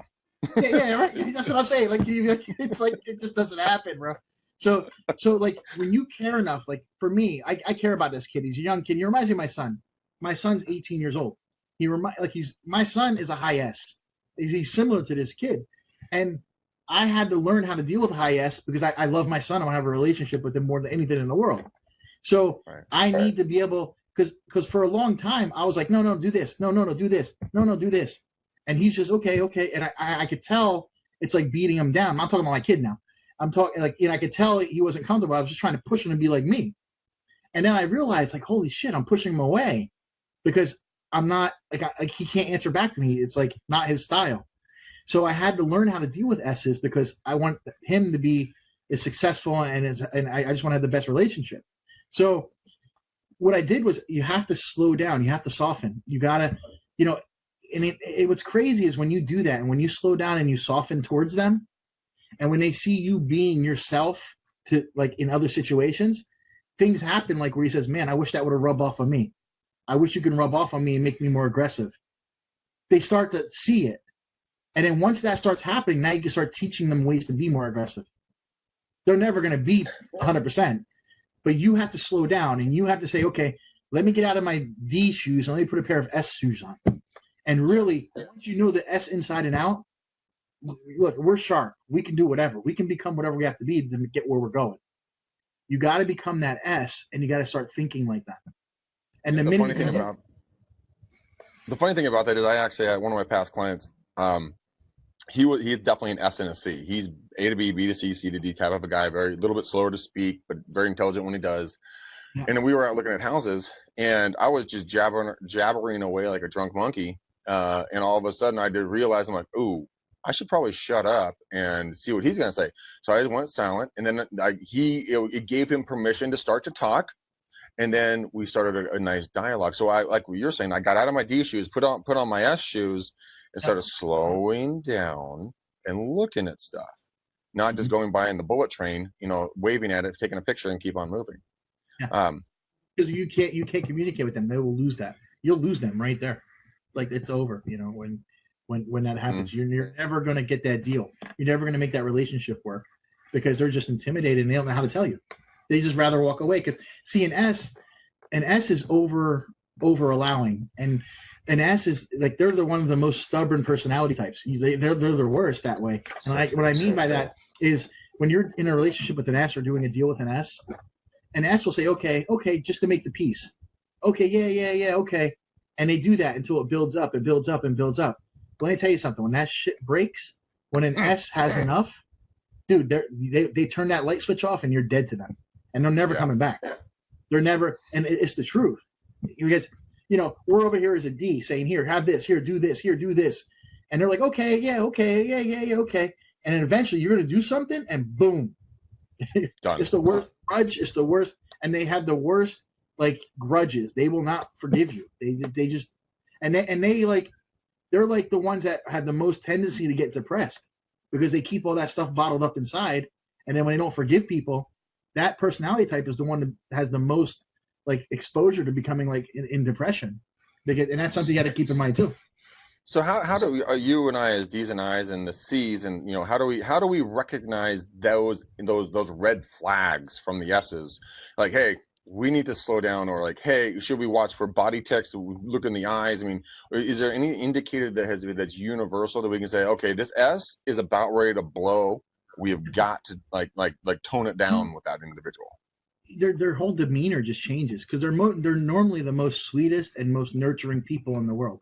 Speaker 2: Yeah, right. That's what I'm saying. Like it's like it just doesn't happen, bro. So like when you care enough, like for me, I care about this kid. He's a young kid. He reminds me of my son. My son's 18 years old. My son is a high S. He's similar to this kid, and I had to learn how to deal with high S because I love my son. I want to have a relationship with him more than anything in the world. So I need to be able because for a long time I was like, no, do this, no, do this, no, do this, and he's just okay, and I could tell it's like beating him down. I'm not talking about my kid now. I'm talking like, I could tell he wasn't comfortable. I was just trying to push him to be like me. And then I realized like, holy shit, I'm pushing him away because I'm not like he can't answer back to me. It's like not his style. So I had to learn how to deal with S's because I want him to be as successful and I just want to have the best relationship. So what I did was you have to slow down. You have to soften. You gotta, and what's crazy is when you do that and when you slow down and you soften towards them, and when they see you being yourself to like in other situations, things happen like where he says, man, I wish that would have rubbed off on me. I wish you could rub off on me and make me more aggressive. They start to see it. And then once that starts happening, now you can start teaching them ways to be more aggressive. They're never going to be 100%, but you have to slow down and you have to say, okay, let me get out of my D shoes and let me put a pair of S shoes on. And really, once you know the S inside and out, look, we're sharp. We can do whatever. We can become whatever we have to be to get where we're going. You got to become that S, and you got to start thinking like that. And the funny thing
Speaker 1: about that is I actually had one of my past clients. He's definitely an S and a C. He's A to B, B to C, C to D type of a guy. Very little bit slower to speak, but very intelligent when he does. Yeah. And then we were out looking at houses, and I was just jabbering away like a drunk monkey. And all of a sudden, I did realize I'm like, ooh, I should probably shut up and see what he's going to say. So I just went silent, and then it gave him permission to start to talk, and then we started a nice dialogue. So I, like what you're saying, I got out of my D shoes, put on my S shoes, and started slowing down and looking at stuff, not just going by in the bullet train, waving at it, taking a picture, and keep on moving.
Speaker 2: Yeah. Because you can't communicate with them, they will lose that. You'll lose them right there. Like it's over, when that happens. You're never going to get that deal. You're never going to make that relationship work because they're just intimidated and they don't know how to tell you. They just rather walk away. Cause see, an S is over allowing, and an S is like they're one of the most stubborn personality types. They're the worst that way. And what I mean by that is when you're in a relationship with an S or doing a deal with an S will say, okay, just to make the peace. Okay, yeah, okay. And they do that until it builds up and builds up and builds up. But let me tell you something. When that shit breaks, when an S has enough, dude, they turn that light switch off and you're dead to them. And they're never coming back. They're never, and it's the truth. Because, we're over here as a D saying, here, have this, here, do this, here, do this. And they're like, okay, yeah, okay. And then eventually you're going to do something and boom. Done. It's the worst grudge. It's the worst. And they have the worst, like, grudges. They will not forgive you. They just, they're like the ones that have the most tendency to get depressed because they keep all that stuff bottled up inside And then when they don't forgive people, that personality type is the one that has the most like exposure to becoming like in depression. And that's something you got to keep in mind too.
Speaker 1: So how do we, you and I as D's and I's and the C's, and how do we recognize those red flags from the S's? Like, hey, we need to slow down, or like, hey, should we watch for body text? Look in the eyes. I mean, is there any indicator that's universal that we can say, okay, this S is about ready to blow. We have got to like tone it down with that individual.
Speaker 2: Their whole demeanor just changes because they're normally the most sweetest and most nurturing people in the world.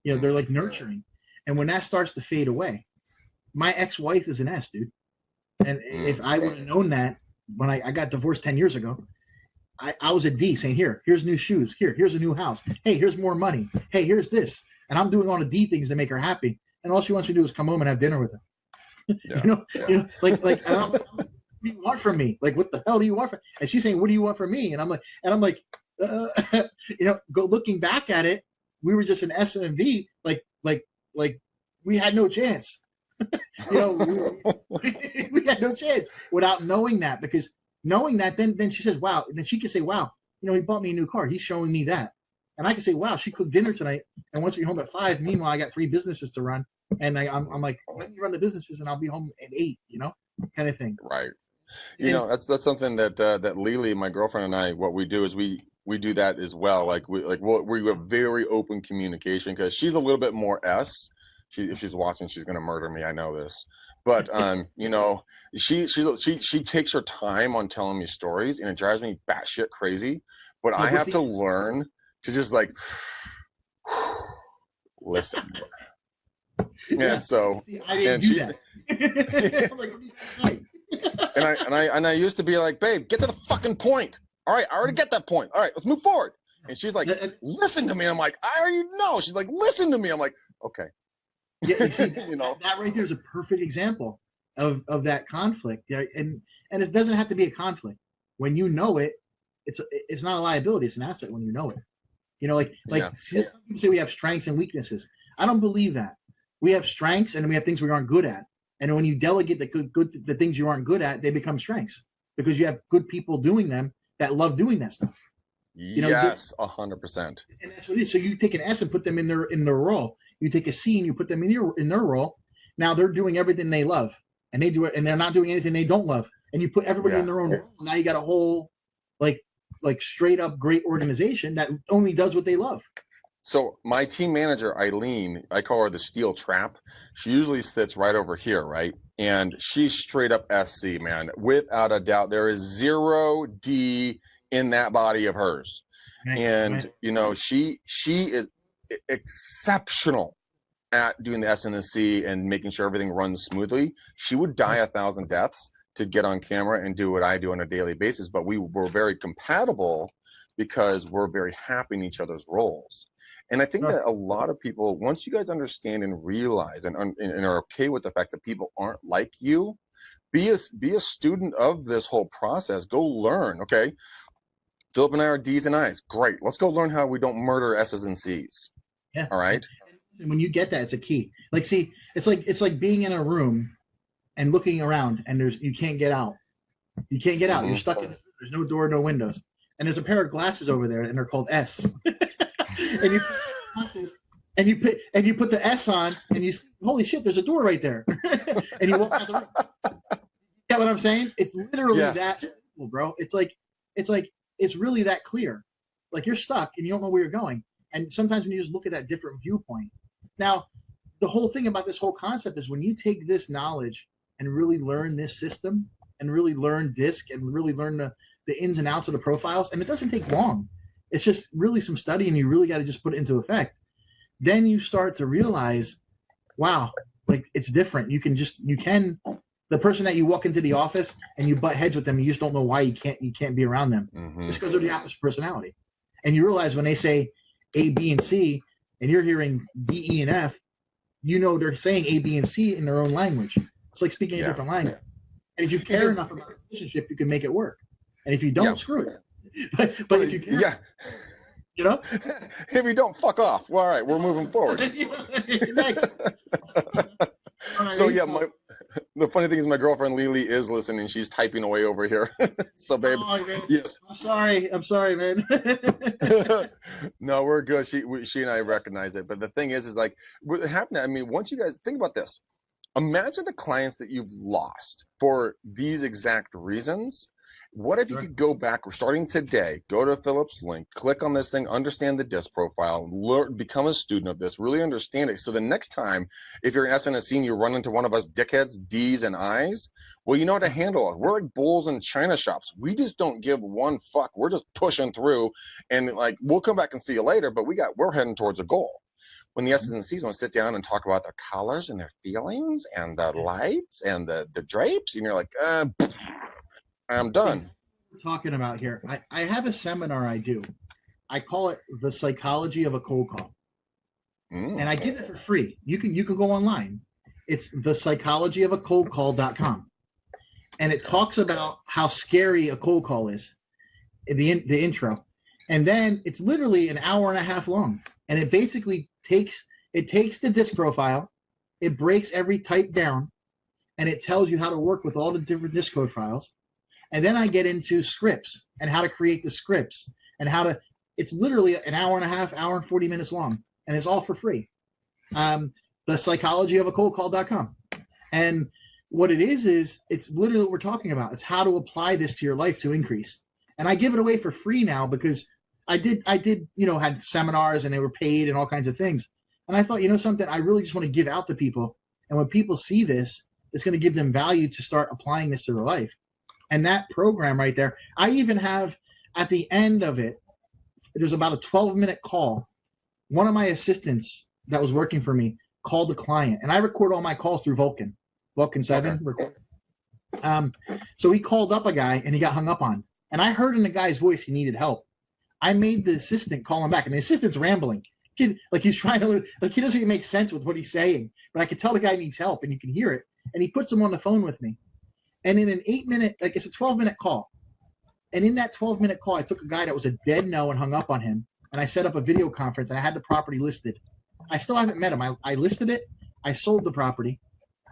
Speaker 2: They're like nurturing. And when that starts to fade away, my ex-wife is an S, dude. And if I would have known that when I got divorced 10 years ago, I was a D saying, here's new shoes. Here's a new house. Hey, here's more money. Hey, here's this. And I'm doing all the D things to make her happy. And all she wants me to do is come home and have dinner with her.
Speaker 1: Yeah.
Speaker 2: Like what do you want from me? Like, what the hell do you want from me? And she's saying, what do you want from me? And I'm like, looking back at it, we were just an S and a V, like we had no chance. we had no chance without knowing that, because knowing that, then she says, wow. And then she can say, wow, he bought me a new car. He's showing me that. And I can say, wow, she cooked dinner tonight and wants me home at 5. Meanwhile, I got 3 businesses to run. And I'm like, let me run the businesses and I'll be home at 8, kind of thing.
Speaker 1: Right. That's something that Lily, my girlfriend, and I, what we do is we do that as well. We have very open communication, because she's a little bit more S. If she's watching, she's gonna murder me. I know this, but she takes her time on telling me stories, and it drives me batshit crazy. But I have to learn to just like listen.
Speaker 2: Yeah.
Speaker 1: And so,
Speaker 2: I didn't do that. I'm like,
Speaker 1: and I used to be like, babe, get to the fucking point. All right, I already get that point. All right, let's move forward. And she's like, listen to me. I'm like, I already know. She's like, listen to me. I'm like, okay.
Speaker 2: Yeah, you see, that right there is a perfect example of that conflict. And it doesn't have to be a conflict. When you know it, it's not a liability. It's an asset when you know it. Some people say we have strengths and weaknesses. I don't believe that. We have strengths and we have things we aren't good at. And when you delegate the things you aren't good at, they become strengths, because you have good people doing them that love doing that stuff.
Speaker 1: Yes, 100%.
Speaker 2: And that's what it is. So you take an S and put them in their role. You take a C and you put them in their role. Now they're doing everything they love, and they do it, and they're not doing anything they don't love. And you put everybody in their own role. Now you got a whole like straight up great organization that only does what they love.
Speaker 1: So my team manager, Eileen, I call her the steel trap. She usually sits right over here, right? And she's straight up SC, man. Without a doubt, there is 0 D in that body of hers. Right. And, she is exceptional at doing the S and the C and making sure everything runs smoothly. She would die 1,000 deaths to get on camera and do what I do on a daily basis. But we were very compatible because we're very happy in each other's roles. And I think that a lot of people, once you guys understand and realize and are okay with the fact that people aren't like you, be a student of this whole process. Go learn, okay? Philip and I are D's and I's. Great. Let's go learn how we don't murder S's and C's.
Speaker 2: Yeah.
Speaker 1: All right?
Speaker 2: And when you get that, it's a key. Like, see, it's like being in a room and looking around, and you can't get out. You can't get out. Mm-hmm. You're stuck in. There's no door, no windows. And there's a pair of glasses over there, and they're called S. And you put the S on, and you see, holy shit, there's a door right there. And you walk out the room. You get what I'm saying? It's literally that simple, bro. It's really that clear. Like, you're stuck and you don't know where you're going. And sometimes when you just look at that different viewpoint. Now, the whole thing about this whole concept is when you take this knowledge and really learn this system and really learn DISC and really learn the ins and outs of the profiles, and it doesn't take long. It's just really some study, and you really got to just put it into effect. Then you start to realize, wow, like, it's different. You can the person that you walk into the office and you butt heads with them, you just don't know why you can't be around them. Mm-hmm. It's because they're the opposite personality. And you realize when they say A, B, and C, and you're hearing D, E, and F, they're saying A, B, and C in their own language. It's like speaking a different language. And if you care enough about the relationship, you can make it work. And if you don't, screw it. But if you care,
Speaker 1: if you don't, fuck off. Well, all right, we're moving forward.
Speaker 2: Next.
Speaker 1: So The funny thing is, my girlfriend Lily is listening. She's typing away over here. So, babe,
Speaker 2: Oh, man.
Speaker 1: yes.
Speaker 2: I'm sorry, man.
Speaker 1: No, we're good. She and I recognize it. But the thing is like what happened. I mean, once you guys think about this, imagine the clients that you've lost for these exact reasons. What if you
Speaker 2: Sure.
Speaker 1: could go back, starting today, go to Philip's link, click on this thing, understand the disc profile, learn, become a student of this, really understand it. So the next time, if you're in SNSC and you run into one of us dickheads, D's and I's, well, you know how to handle it. We're like bulls in china shops. We just don't give one fuck. We're just pushing through, and like we'll come back and see you later, but we're heading towards a goal. When the SNCs want to sit down and talk about their colors and their feelings and the lights and the drapes, and you're like, I'm done.
Speaker 2: We're talking about here. I have a seminar I do. I call it The Psychology of a Cold Call. And I give it for free. You can go online. It's thepsychologyofacoldcall.com. And it talks about how scary a cold call is, the intro. And then it's literally an hour and a half long. And it basically takes the disc profile, it breaks every type down, and it tells you how to work with all the different disc code files. And then I get into scripts and how to create the scripts and it's literally an hour and a half, hour and 40 minutes long, and it's all for free. Thepsychologyofacoldcall.com. And what it is it's literally what we're talking about. It's how to apply this to your life to increase. And I give it away for free now because I did, had seminars and they were paid and all kinds of things. And I thought, something, I really just want to give out to people. And when people see this, it's going to give them value to start applying this to their life. And that program right there, I even have at the end of it, there's about a 12-minute call. One of my assistants that was working for me called the client, and I record all my calls through Vulcan 7. Okay. So he called up a guy and he got hung up on. And I heard in the guy's voice he needed help. I made the assistant call him back, and the assistant's rambling. He's trying to, he doesn't even make sense with what he's saying. But I could tell the guy needs help, and you can hear it. And he puts him on the phone with me. And in an 8-minute, it's a 12-minute call. And in that 12-minute call, I took a guy that was a dead no and hung up on him. And I set up a video conference, and I had the property listed. I still haven't met him. I listed it. I sold the property.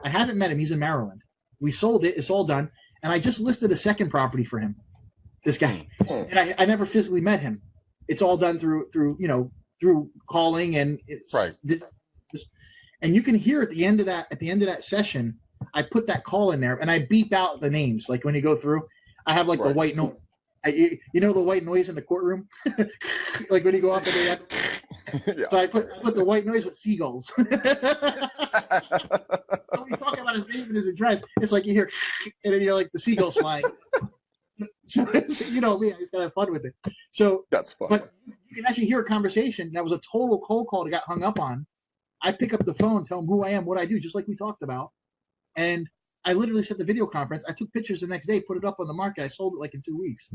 Speaker 2: I haven't met him. He's in Maryland. We sold it. It's all done. And I just listed a second property for him, this guy. And I never physically met him. It's all done through calling and
Speaker 1: right.
Speaker 2: And you can hear at the end of that session, I put that call in there and I beep out the names. Like when you go through, I have the white noise. The white noise in the courtroom, like when you go up and yeah. So I put the white noise with seagulls. So when he's talking about his name and his address, it's like you hear, and then you're like the seagulls flying. So me, I just gotta have fun with it. So
Speaker 1: that's fun.
Speaker 2: But you can actually hear a conversation that was a total cold call that got hung up on. I pick up the phone, tell him who I am, what I do, just like we talked about. And I literally set the video conference. I took pictures the next day, put it up on the market. I sold it in 2 weeks.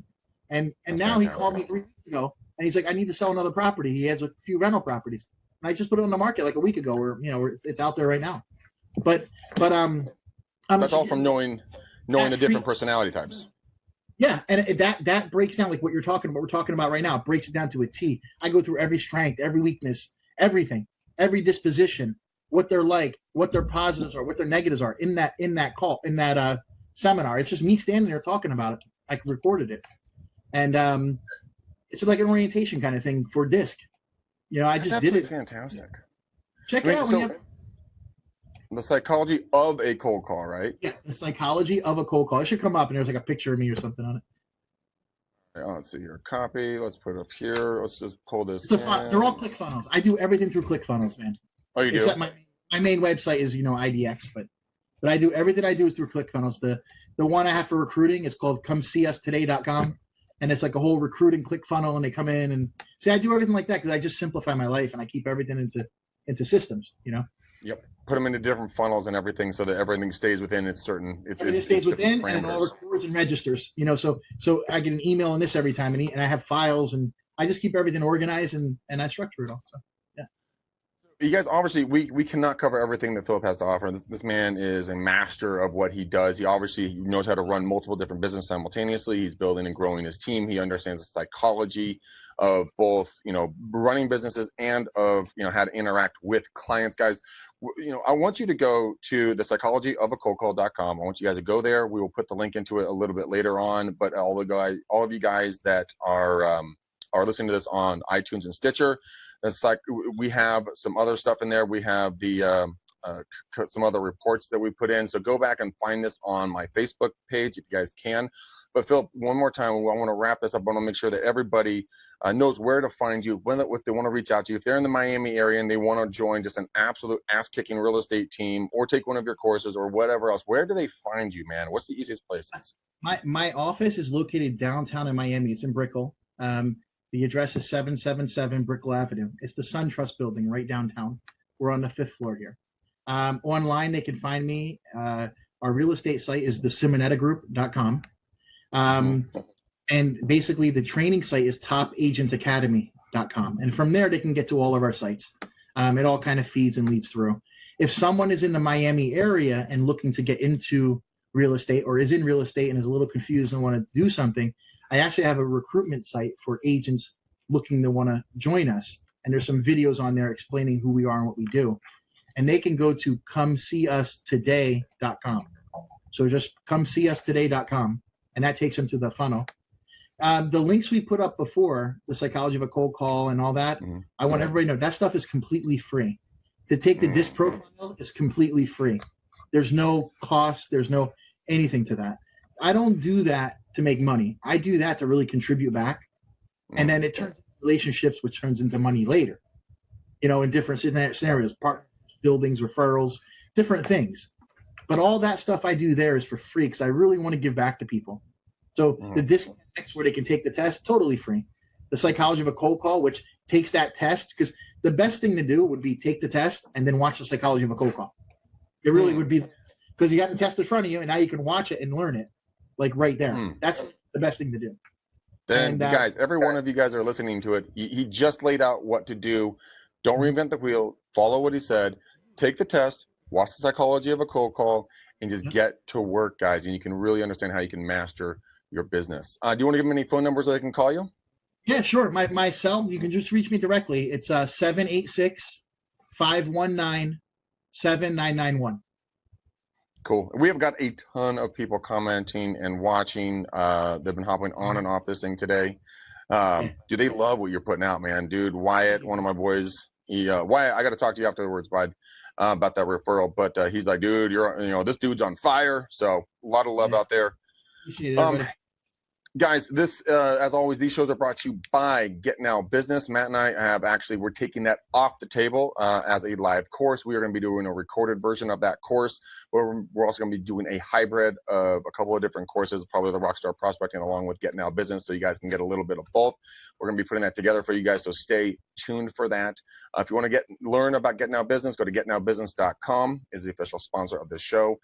Speaker 2: And now he called me 3 weeks ago, and he's like, I need to sell another property. He has a few rental properties. And I just put it on the market a week ago, or it's out there right now. But
Speaker 1: that's all from knowing the different personality types.
Speaker 2: Yeah, and that breaks down what we're talking about right now. It breaks it down to a T. I go through every strength, every weakness, everything, every disposition, what they're like, what their positives are, what their negatives are in that call, in that seminar. It's just me standing there talking about it. I recorded it, and it's like an orientation kind of thing for DISC. I just did it.
Speaker 1: Fantastic.
Speaker 2: Check it out.
Speaker 1: The psychology of a cold call, right?
Speaker 2: Yeah, the psychology of a cold call. It should come up, and there's a picture of me or something on it.
Speaker 1: Let's see here. Copy. Let's put it up here. Let's just pull this.
Speaker 2: They're all ClickFunnels. I do everything through ClickFunnels, man.
Speaker 1: Oh, you do?
Speaker 2: Except my main website is IDX, but I do everything I do is through ClickFunnels. The one I have for recruiting is called ComeSeeUsToday.com, and it's a whole recruiting ClickFunnel, and they come in and see. I do everything like that because I just simplify my life and I keep everything into systems.
Speaker 1: Yep. Put them into different funnels and everything so that everything stays within its certain.
Speaker 2: It stays within, and it all records and registers. So I get an email on this every time, and I have files, and I just keep everything organized and I structure it all. So yeah.
Speaker 1: you guys, obviously, we cannot cover everything that Philip has to offer. This man is a master of what he does. He obviously knows how to run multiple different businesses simultaneously. He's building and growing his team. He understands the psychology of both, running businesses and of, how to interact with clients. Guys, I want you to go to the psychologyofacoldcall.com. I want you guys to go there. We will put the link into it a little bit later on. But all of you guys that are listening to this on iTunes and Stitcher, it's like we have some other stuff in there. We have the some other reports that we put in. So go back and find this on my Facebook page if you guys can. But Philip, one more time, I want to wrap this up. I want to make sure that everybody knows where to find you, if they want to reach out to you, if they're in the Miami area and they want to join just an absolute ass-kicking real estate team or take one of your courses or whatever else. Where do they find you, man? What's the easiest places?
Speaker 2: My office is located downtown in Miami. It's in Brickell. The address is 777 Brickell Avenue. It's the SunTrust building right downtown. We're on the 5th floor here. Online, they can find me. Our real estate site is thesimonetagroup.com. And basically the training site is topagentacademy.com. And from there, they can get to all of our sites. It all kind of feeds and leads through. If someone is in the Miami area and looking to get into real estate or is in real estate and is a little confused and want to do something, I actually have a recruitment site for agents looking to want to join us. And there's some videos on there explaining who we are and what we do. And they can go to comeseeustoday.com. So just comeseeustoday.com. And that takes them to the funnel. The links we put up before, the psychology of a cold call and all that, I want everybody to know that stuff is completely free. To take the disc profile is completely free. There's no cost. There's no anything to that. I don't do that to make money. I do that to really contribute back. And then it turns into relationships, which turns into money later, in different scenarios, partners, buildings, referrals, different things. But all that stuff I do there is for free because I really want to give back to people. So the disconnects where they can take the test, totally free. The psychology of a cold call, which takes that test, because the best thing to do would be take the test and then watch the psychology of a cold call. It really would be, because you got the test in front of you and now you can watch it and learn it, like right there. That's the best thing to do.
Speaker 1: Then, guys, every one of you guys are listening to it. He just laid out what to do. Don't reinvent the wheel. Follow what he said. Take the test. Watch the psychology of a cold call and just get to work, guys. And you can really understand how you can master your business. Do you want to give them any phone numbers so they can call you?
Speaker 2: Yeah, sure. My cell, you can just reach me directly. It's 786-519-7991.
Speaker 1: Cool. We have got a ton of people commenting and watching. They've been hopping on and off this thing today. Do they love what you're putting out, man? Dude, Wyatt, one of my boys, Wyatt, I got to talk to you afterwards, bud, about that referral. But he's like, dude, this dude's on fire. So a lot of love out there.
Speaker 2: Appreciate it,
Speaker 1: guys, this, as always, these shows are brought to you by Get Now Business. Matt and I we're taking that off the table as a live course. We are going to be doing a recorded version of that course. We're also going to be doing a hybrid of a couple of different courses, probably the Rockstar Prospecting along with Get Now Business, so you guys can get a little bit of both. We're going to be putting that together for you guys, so stay tuned for that. If you want to learn about Get Now Business, go to getnowbusiness.com, is the official sponsor of this show.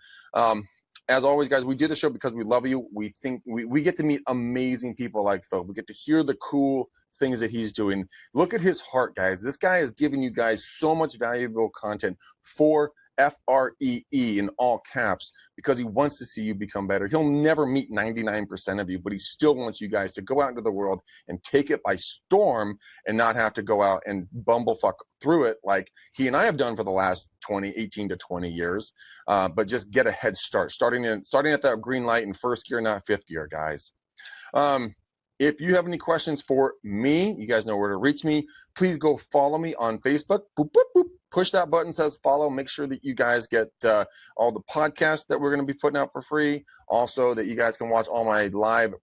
Speaker 1: As always, guys, we do the show because we love you. We think we get to meet amazing people like Phil. We get to hear the cool things that he's doing. Look at his heart, guys. This guy is giving you guys so much valuable content for FREE in all caps because he wants to see you become better. He'll never meet 99% of you, but he still wants you guys to go out into the world and take it by storm and not have to go out and bumblefuck through it like he and I have done for the last 18 to 20 years, but just get a head start, starting at that green light in first gear, not fifth gear, guys. If you have any questions for me, you guys know where to reach me. Please go follow me on Facebook. Boop, boop, boop. Push that button, says follow. Make sure that you guys get all the podcasts that we're going to be putting out for free. Also, that you guys can watch all my live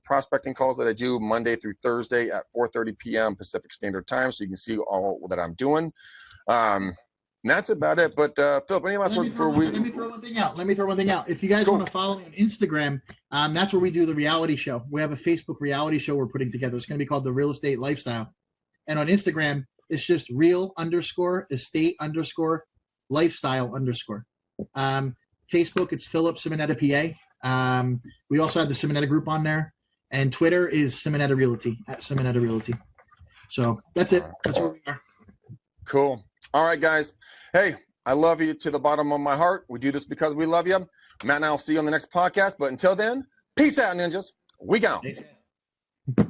Speaker 1: prospecting calls that I do Monday through Thursday at 4:30 p.m. Pacific Standard Time, so you can see all that I'm doing. And that's about it. But Philip, any last words before we?
Speaker 2: Let me throw one thing out. If you guys want to follow me on Instagram, that's where we do the reality show. We have a Facebook reality show we're putting together. It's going to be called The Real Estate Lifestyle. And on Instagram, it's just real_estate_lifestyle_. Facebook, it's Philip Simonetta PA. We also have the Simonetta group on there. And Twitter is Simonetta Realty, @Simonetta Realty. So that's it. That's where we are.
Speaker 1: Cool. All right, guys. Hey, I love you to the bottom of my heart. We do this because we love you. Matt and I will see you on the next podcast. But until then, peace out, ninjas. We gone.
Speaker 2: Thanks, guys.